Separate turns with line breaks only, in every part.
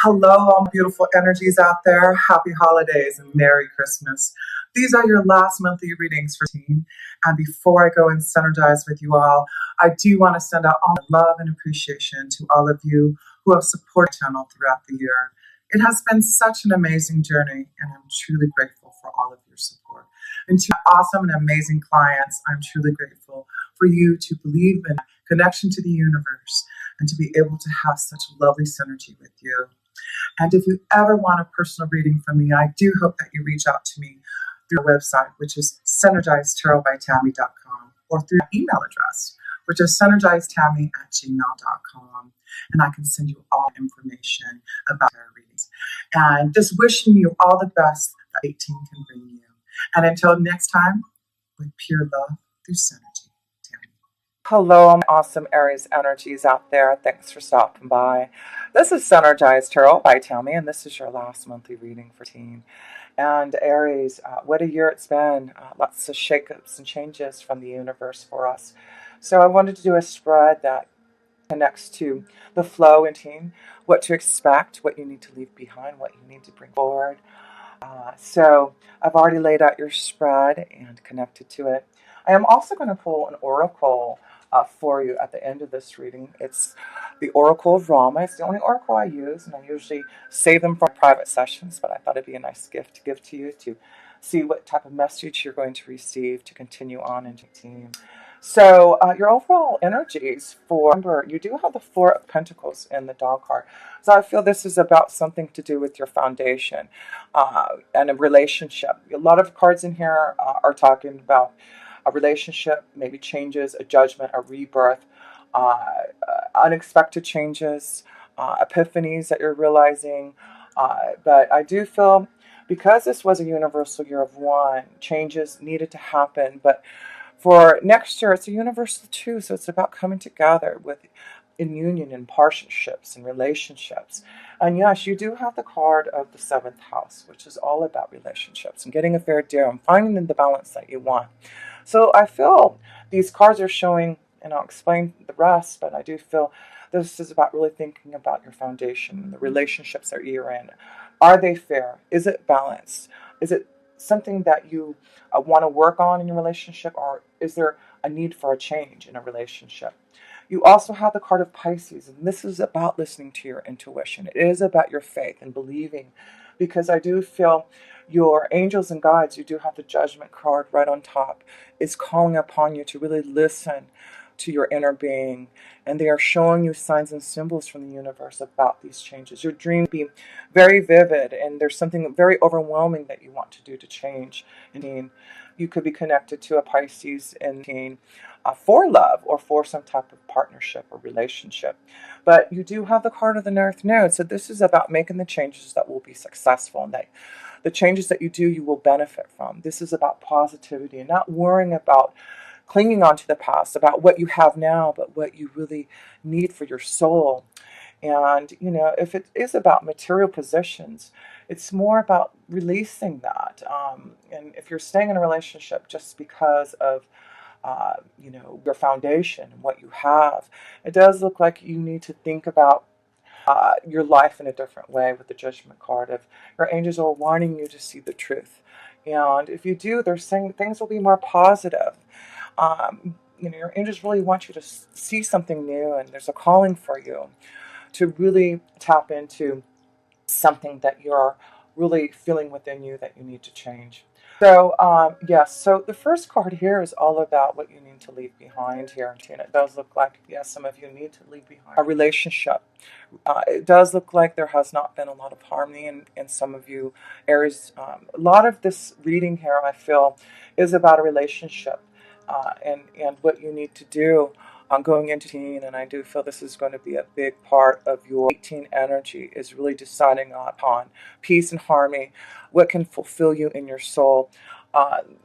Hello, all beautiful energies out there. Happy holidays and Merry Christmas. These are your last monthly readings for teen. And before I go and synergize with you all, I do want to send out all my love and appreciation to all of you who have supported the channel throughout the year. It has been such an amazing journey, and I'm truly grateful for all of your support. And to my awesome and amazing clients, I'm truly grateful for you to believe in connection to the universe and to be able to have such lovely synergy with you. And if you ever want a personal reading from me, I do hope that you reach out to me through our website, which is synergizedtarotbytammy.com, or through my email address, which is synergizedtammy@gmail.com. And I can send you all information about tarot readings. And just wishing you all the best that 18 can bring you. And until next time, with pure love through synergy. Tammy. Hello, my awesome Aries energies out there. Thanks for stopping by. This is Synergized Tarot by Tammy, and this is your last monthly reading for teen. And Aries, what a year it's been. Lots of shakeups and changes from the universe for us. So I wanted to do a spread that connects to the flow in teen, what to expect, what you need to leave behind, what you need to bring forward. So I've already laid out your spread and connected to it. I am also going to pull an oracle for you at the end of this reading. It's the Oracle of Rama. It's the only oracle I use, and I usually save them for private sessions, but I thought it'd be a nice gift to give to you to see what type of message you're going to receive to continue on into team. So your overall energies for, remember, you do have the Four of Pentacles in the dog card. So I feel this is about something to do with your foundation and a relationship. A lot of cards in here are talking about a relationship, maybe changes, a judgment, a rebirth, unexpected changes, epiphanies that you're realizing. But I do feel, because this was a universal year of one, changes needed to happen. But for next year, it's a universal two, so it's about coming together in union and partnerships and relationships. And yes, you do have the card of the seventh house, which is all about relationships and getting a fair deal and finding the balance that you want. So I feel these cards are showing, and I'll explain the rest, but I do feel this is about really thinking about your foundation and the relationships that you're in. Are they fair? Is it balanced? Is it something that you want to work on in your relationship, or is there a need for a change in a relationship? You also have the card of Pisces, and this is about listening to your intuition. It is about your faith and believing, because I do feel your angels and guides, you do have the Judgment card right on top, is calling upon you to really listen to your inner being, and they are showing you signs and symbols from the universe about these changes. Your dream be very vivid, and there's something very overwhelming that you want to do to change. And you could be connected to a Pisces in for love or for some type of partnership or relationship. But you do have the card of the North Node, so this is about making the changes that will be successful, and that the changes that you do, you will benefit from. This is about positivity and not worrying about clinging on to the past, about what you have now, but what you really need for your soul. And, if it is about material possessions, it's more about releasing that. And if you're staying in a relationship just because of, your foundation and what you have, it does look like you need to think about your life in a different way with the Judgment card. If your angels are wanting you to see the truth. And if you do, they're saying things will be more positive. Your angels really want you to see something new, and there's a calling for you to really tap into something that you're really feeling within you that you need to change. So, yes, so the first card here is all about what you need to leave behind here. And it does look like, yes, some of you need to leave behind a relationship. It does look like there has not been a lot of harmony in some of you Aries. A lot of this reading here, I feel, is about a relationship and what you need to do going into teen. And I do feel this is going to be a big part of your 18 energy, is really deciding upon peace and harmony, what can fulfill you in your soul.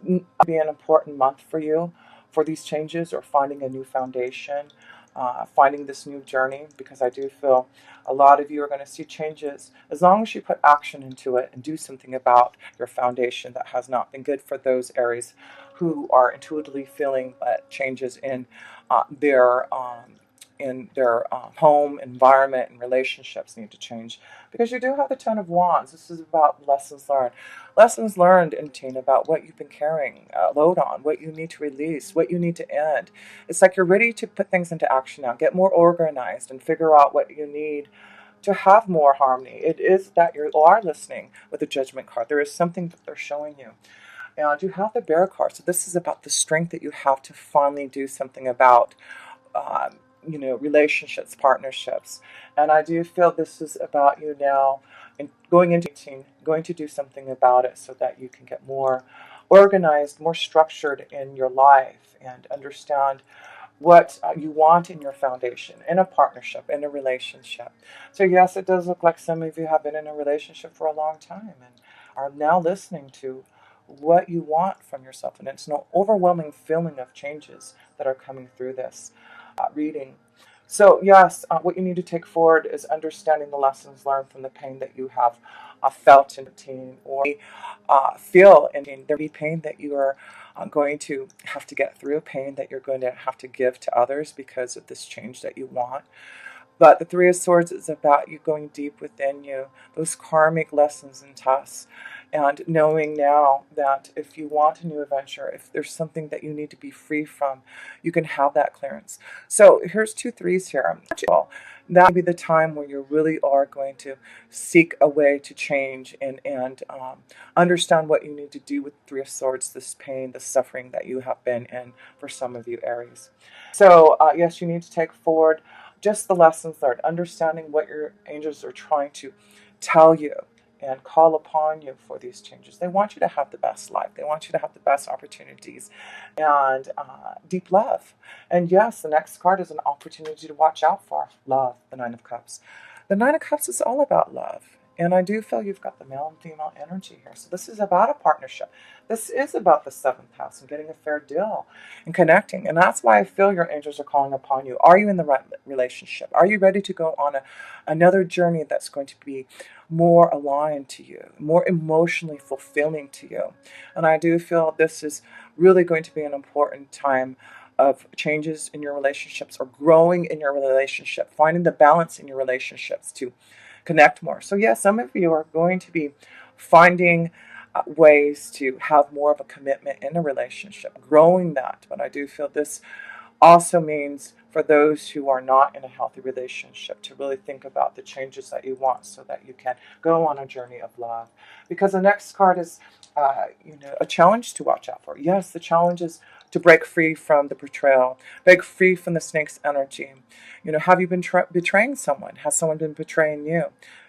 Be an important month for you for these changes, or finding a new foundation, finding this new journey, because I do feel a lot of you are going to see changes as long as you put action into it and do something about your foundation that has not been good for those Aries who are intuitively feeling changes in their in their home environment and relationships need to change, because you do have the Ten of Wands. This is about lessons learned in teen about what you've been carrying load on, what you need to release, what you need to end. It's like you're ready to put things into action now, get more organized, and figure out what you need to have more harmony. It is that you are listening with the Judgment card. There is something that they're showing you. And you have the Bear card. So this is about the strength that you have to finally do something about, um, relationships, partnerships. And I do feel this is about you now and going into 18, going to do something about it so that you can get more organized, more structured in your life and understand what you want in your foundation, in a partnership, in a relationship. So yes, it does look like some of you have been in a relationship for a long time and are now listening to what you want from yourself. And it's an overwhelming feeling of changes that are coming through this reading. So yes, what you need to take forward is understanding the lessons learned from the pain that you have felt in teen, or feel in teen. There will be pain that you are going to have to get through, pain that you're going to have to give to others because of this change that you want. But the Three of Swords is about you going deep within you, those karmic lessons and tests, and knowing now that if you want a new adventure, if there's something that you need to be free from, you can have that clearance. So here's 2 threes here. That will be the time where you really are going to seek a way to change and understand what you need to do with Three of Swords, this pain, the suffering that you have been in for some of you, Aries. So yes, you need to take forward just the lessons learned, understanding what your angels are trying to tell you and call upon you for these changes. They want you to have the best life. They want you to have the best opportunities and deep love. And yes, the next card is an opportunity to watch out for love, the Nine of Cups. The Nine of Cups is all about love. And I do feel you've got the male and female energy here. So this is about a partnership. This is about the 7th house and getting a fair deal and connecting. And that's why I feel your angels are calling upon you. Are you in the right relationship? Are you ready to go on another journey that's going to be more aligned to you, more emotionally fulfilling to you? And I do feel this is really going to be an important time of changes in your relationships or growing in your relationship, finding the balance in your relationships to connect more. So yeah, some of you are going to be finding ways to have more of a commitment in a relationship, growing that. But I do feel this also means for those who are not in a healthy relationship to really think about the changes that you want so that you can go on a journey of love. Because the next card is a challenge to watch out for. Yes, the challenge is to break free from the betrayal, break free from the snake's energy. Have you been betraying someone? Has someone been betraying you?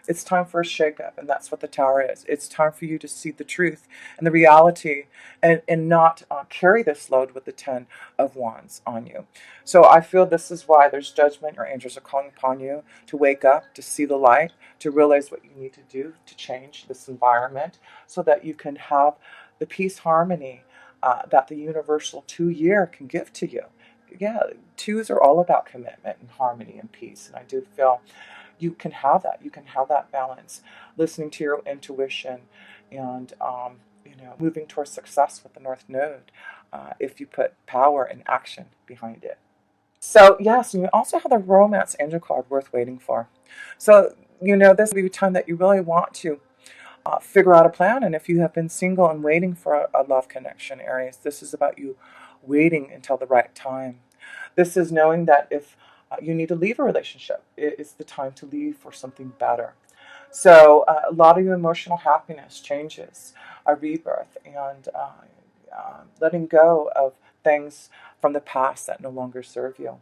It's time for a shakeup, and that's what the Tower is. It's time for you to see the truth and the reality and not carry this load with the 10 of Wands on you. So I feel this is why there's judgment. Your angels are calling upon you to wake up, to see the light, to realize what you need to do to change this environment so that you can have the peace, harmony that the universal 2-year can give to you. Yeah, 2s are all about commitment and harmony and peace. And I do feel you can have that. You can have that balance, listening to your intuition and, moving towards success with the North Node if you put power and action behind it. So, yes, and you also have the Romance Angel card worth waiting for. So, this will be a time that you really want to figure out a plan. And if you have been single and waiting for a love connection, Aries, this is about you waiting until the right time. This is knowing that if you need to leave a relationship, it's the time to leave for something better. So a lot of your emotional happiness changes, a rebirth, and letting go of things from the past that no longer serve you.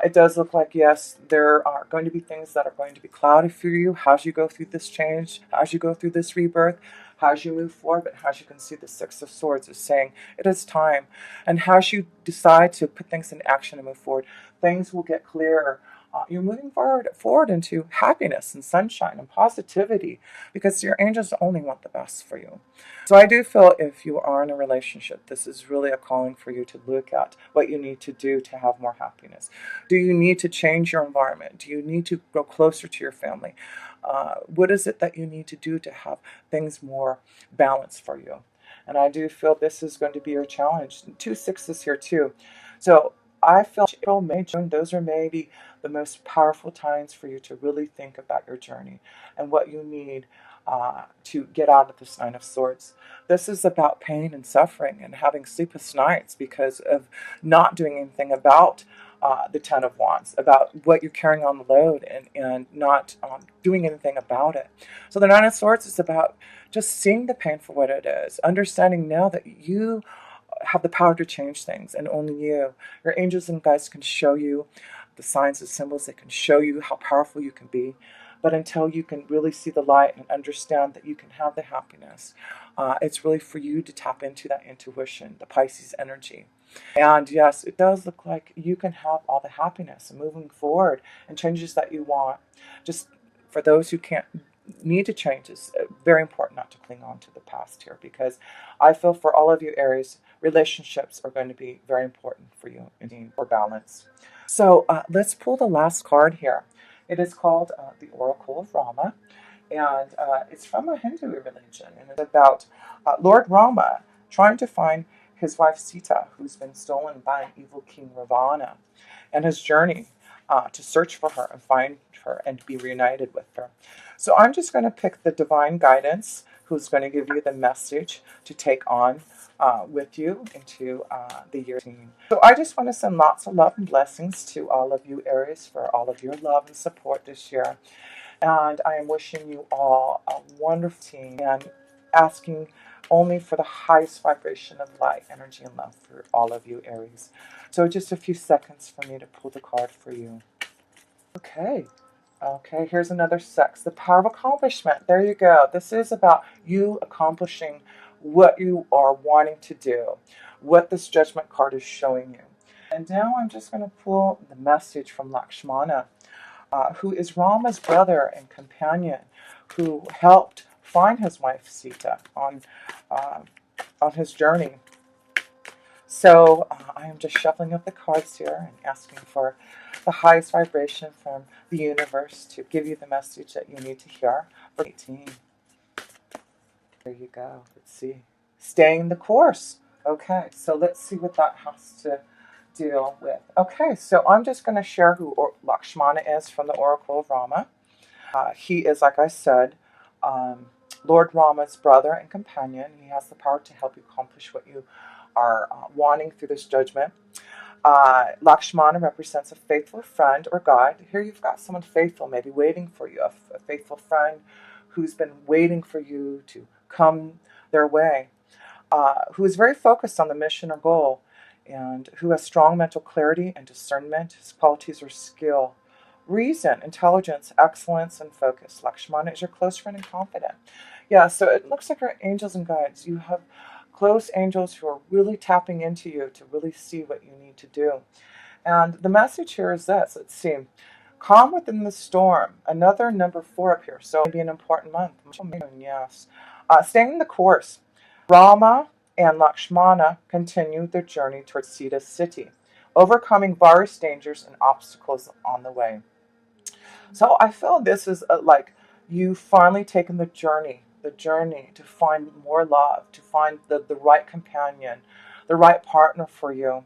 It does look like, yes, there are going to be things that are going to be cloudy for you as you go through this change, as you go through this rebirth, as you move forward. But as you can see, the Six of Swords is saying it is time. And as you decide to put things in action and move forward, things will get clearer. You're moving forward into happiness and sunshine and positivity because your angels only want the best for you. So I do feel if you are in a relationship, this is really a calling for you to look at what you need to do to have more happiness. Do you need to change your environment? Do you need to grow closer to your family? What is it that you need to do to have things more balanced for you? And I do feel this is going to be your challenge. 2 6s here too. So I feel April, May, June, those are maybe the most powerful times for you to really think about your journey and what you need to get out of this Nine of Swords. This is about pain and suffering and having sleepless nights because of not doing anything about the Ten of Wands, about what you're carrying on the load and not doing anything about it. So the Nine of Swords is about just seeing the pain for what it is, understanding now that you have the power to change things, and only you. Your angels and guides can show you the signs and symbols that can show you how powerful you can be. But until you can really see the light and understand that you can have the happiness, it's really for you to tap into that intuition, the Pisces energy. And yes, it does look like you can have all the happiness and moving forward and changes that you want. Just for those who can't need to change, it's very important not to cling on to the past here, because I feel for all of you Aries, relationships are going to be very important for you indeed for balance. So let's pull the last card here. It is called the Oracle of Rama, and it's from a Hindu religion, and it's about Lord Rama trying to find his wife Sita, who's been stolen by an evil king Ravana, and his journey to search for her and find her and be reunited with her. So I'm just going to pick the divine guidance, who's going to give you the message to take on with you into the year 18. So I just want to send lots of love and blessings to all of you Aries for all of your love and support this year. And I am wishing you all a wonderful team and asking only for the highest vibration of light, energy, and love for all of you Aries. So just a few seconds for me to pull the card for you. Okay. Okay, here's another sex. The power of accomplishment. There you go. This is about you accomplishing what you are wanting to do, what this judgment card is showing you. And now I'm just going to pull the message from Lakshmana, who is Rama's brother and companion, who helped find his wife Sita on his journey. So I am just shuffling up the cards here and asking for the highest vibration from the universe to give you the message that you need to hear for 18. There you go. Let's see. Staying the course. Okay, so let's see what that has to deal with. Okay, so I'm just going to share who Lakshmana is from the Oracle of Rama. He is, like I said, Lord Rama's brother and companion. He has the power to help you accomplish what you are wanting through this judgment. Lakshmana represents a faithful friend or guide. Here you've got someone faithful, maybe waiting for you, a faithful friend who's been waiting for you to come their way, who is very focused on the mission or goal, and who has strong mental clarity and discernment. His qualities are skill, reason, intelligence, excellence, and focus. Lakshmana is your close friend and confidant. Yeah, so it looks like our angels and guides. You have close angels who are really tapping into you to really see what you need to do. And the message here is this. Let's see. Calm within the storm. Another number 4 up here. So maybe an important month. Yes. Staying the course. Rama and Lakshmana continue their journey towards Sita's city, overcoming various dangers and obstacles on the way. So I feel this is like you finally taken the journey to find more love, to find the right companion, the right partner for you.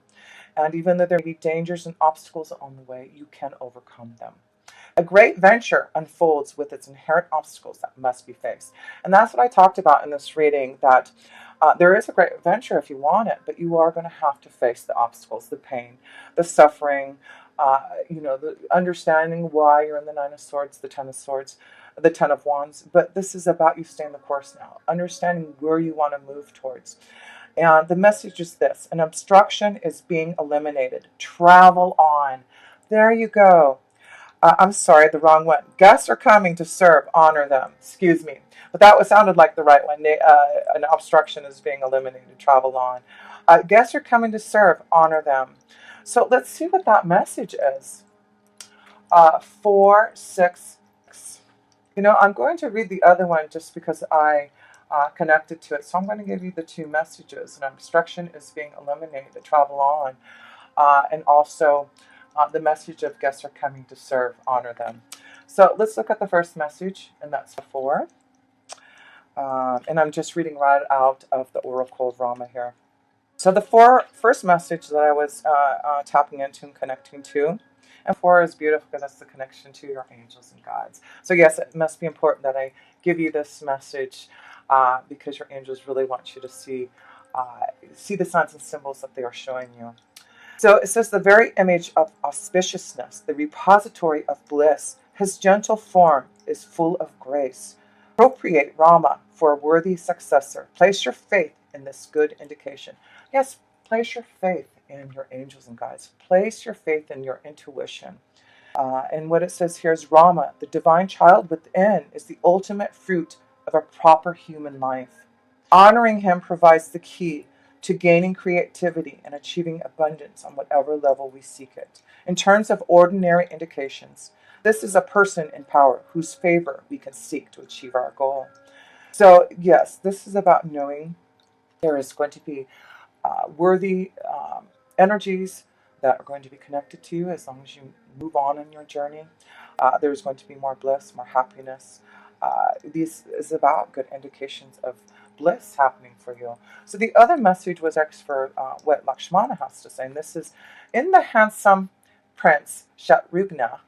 And even though there may be dangers and obstacles on the way, you can overcome them. A great venture unfolds with its inherent obstacles that must be faced. And that's what I talked about in this reading, that there is a great adventure if you want it, but you are going to have to face the obstacles, the pain, the suffering, the understanding why you're in the Nine of Swords, the Ten of Swords, the Ten of Wands. But this is about you staying the course now, understanding where you want to move towards. And the message is this: an obstruction is being eliminated. Travel on. There you go. I'm sorry, the wrong one. Guests are coming to serve, honor them. Excuse me. But that sounded like the right one. An obstruction is being eliminated, travel on. Guests are coming to serve, honor them. So let's see what that message is. 4, 6. I'm going to read the other one just because I connected to it. So I'm going to give you the 2 messages. An obstruction is being eliminated, travel on. And also the message of guests are coming to serve, honor them. So let's look at the first message, and that's 4. And I'm just reading right out of the Oracle of Rama here. So the first message that I was tapping into and connecting to, and 4 is beautiful because that's the connection to your angels and guides. So yes, it must be important that I give you this message because your angels really want you to see the signs and symbols that they are showing you. So it says the very image of auspiciousness, the repository of bliss, his gentle form is full of grace. Appropriate Rama for a worthy successor. Place your faith in this good indication. Yes, place your faith in your angels and guides. Place your faith in your intuition. And what it says here is Rama, the divine child within, is the ultimate fruit of a proper human life. Honoring him provides the key to gaining creativity and achieving abundance on whatever level we seek it. In terms of ordinary indications, this is a person in power whose favor we can seek to achieve our goal. So, yes, this is about knowing there is going to be worthy energies that are going to be connected to you as long as you move on in your journey. There's going to be more bliss, more happiness. This is about good indications of bliss happening for you. So the other message was X for what Lakshmana has to say, and this is in the handsome prince Shatrugna,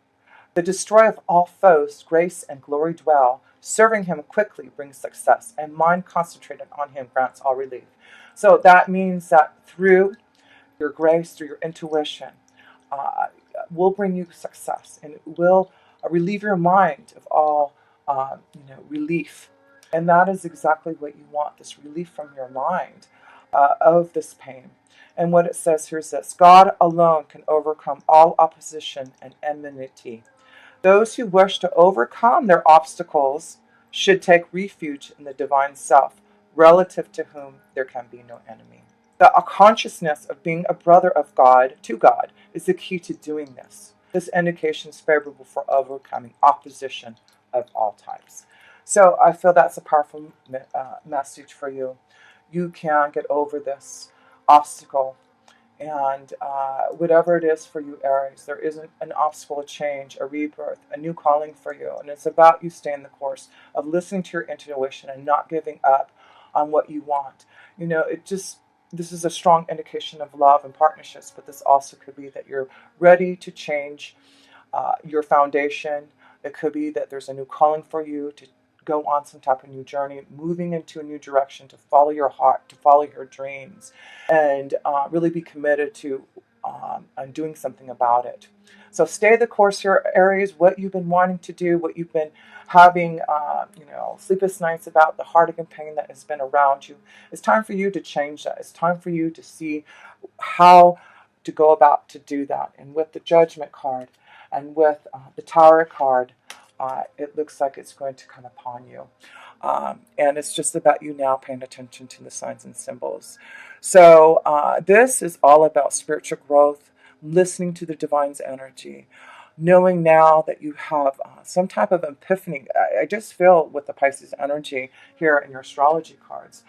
the destroyer of all foes, grace and glory dwell. Serving him quickly brings success, and mind concentrated on him grants all relief. So that means that through your grace, through your intuition, uh, will bring you success, and it will relieve your mind of all, relief. And that is exactly what you want: this relief from your mind of this pain. And what it says here is this: God alone can overcome all opposition and enmity. Those who wish to overcome their obstacles should take refuge in the divine self, relative to whom there can be no enemy. The consciousness of being a brother of God to God is the key to doing this. This indication is favorable for overcoming opposition of all types. So I feel that's a powerful message for you. You can get over this obstacle, and whatever it is for you, Aries, there isn't an obstacle, a change, a rebirth, a new calling for you. And it's about you staying the course of listening to your intuition and not giving up on what you want. This is a strong indication of love and partnerships, but this also could be that you're ready to change your foundation. It could be that there's a new calling for you to go on some type of new journey, moving into a new direction, to follow your heart, to follow your dreams, and really be committed to doing something about it. So stay the course here, Aries. What you've been wanting to do, what you've been having, sleepless nights about, the heartache and pain that has been around you. It's time for you to change that. It's time for you to see how to go about to do that. And with the Judgment card and with the Tower card, it looks like it's going to come upon you. And it's just about you now paying attention to the signs and symbols. So this is all about spiritual growth, listening to the divine's energy, knowing now that you have some type of epiphany. I just feel with the Pisces energy here in your astrology cards,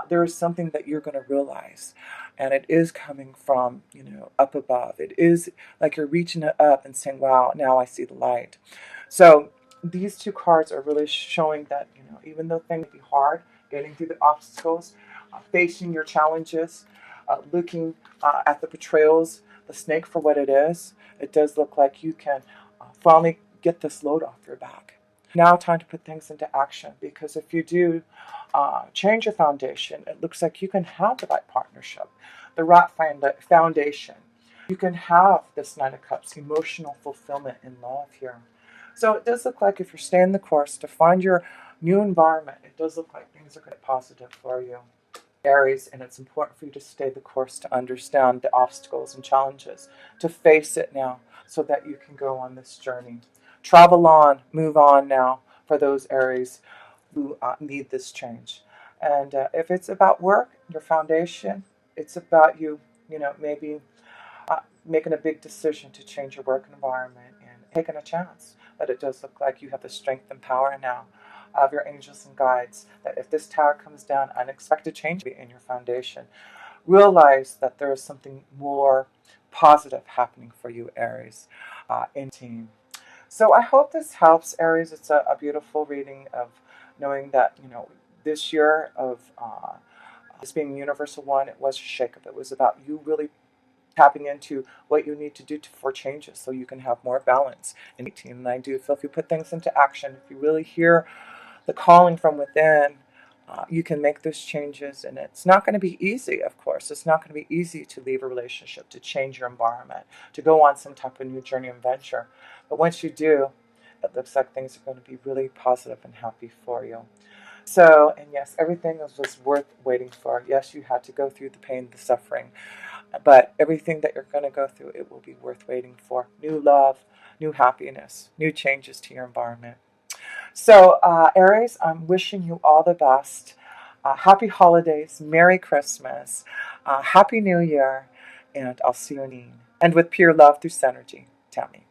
there is something that you're going to realize, and it is coming from up above. It is like you're reaching it up and saying, "Wow, now I see the light." So these two cards are really showing that even though things may be hard, getting through the obstacles, facing your challenges, looking at the betrayals, the snake for what it is, it does look like you can finally get this load off your back. Now, time to put things into action, because if you do change your foundation, it looks like you can have the right partnership, the right foundation. You can have this Nine of Cups, emotional fulfillment in love here. So it does look like if you're staying the course to find your new environment, it does look like things are going to be positive for you, Aries, and it's important for you to stay the course, to understand the obstacles and challenges, to face it now so that you can go on this journey. Travel on, move on now for those Aries who need this change. And if it's about work, your foundation, it's about you, maybe making a big decision to change your work environment and taking a chance. But it does look like you have the strength and power now of your angels and guides, that if this tower comes down, unexpected change in your foundation, realize that there is something more positive happening for you, Aries, in team. So I hope this helps, Aries. It's a beautiful reading of knowing that this year of This being Universal One, it was a shakeup. It was about you really tapping into what you need to do for changes so you can have more balance in 18. And I do feel if you put things into action, if you really hear the calling from within, you can make those changes. And it's not going to be easy, of course. It's not going to be easy to leave a relationship, to change your environment, to go on some type of new journey and venture. But once you do, it looks like things are going to be really positive and happy for you. So, and yes, everything was worth waiting for. Yes, you had to go through the pain, the suffering, but everything that you're going to go through, it will be worth waiting for. New love, new happiness, new changes to your environment. So, Aries, I'm wishing you all the best. Happy holidays, Merry Christmas, Happy New Year, and I'll see you in. And with pure love through Synergy, Tammy.